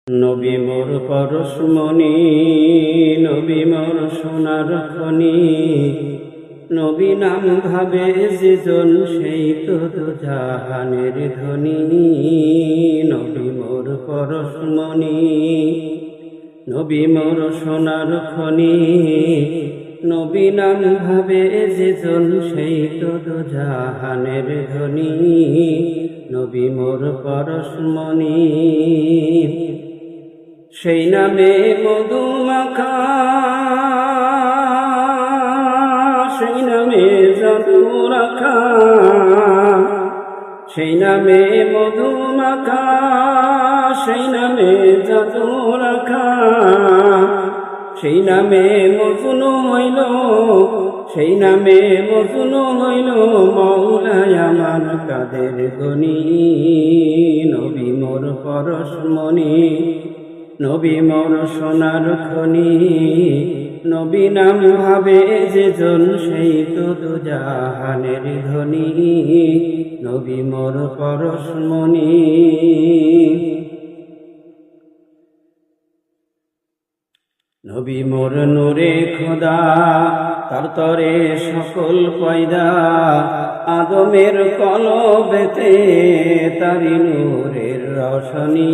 নবী মোর পরশমণি, নবী মোর সোনার খনি, নবী নাম ভাবে যেজন সেই তো জাহানের ধনী। নবী মোর পরশমণি, নবী মোর সোনার খনি, নবী নাম ভাবে যেজন সেই তো জাহানের ধনী। নবী মোর পরশমণি, সেই নামে মধু মাখা, সেই নামে জাদু রাখা, সেই নামে মধু মাখা, সেই নামে জাদু রাখা, সেই নামে মজনু হইল, সেই নামে মজনু হইল মৌলায় আমার কাদের গনি। নবী মোর পরশমণি, নবী মোর সোনার খনি, নবী নাম ভাবে যেজন সেই তো জাহানের ধনী। নবী মোর পরশমণি। নবী মোর নূরে খোদা, তার তরে সকল পয়দা, আদমের কলবেতে তারি নূরের রোশনী।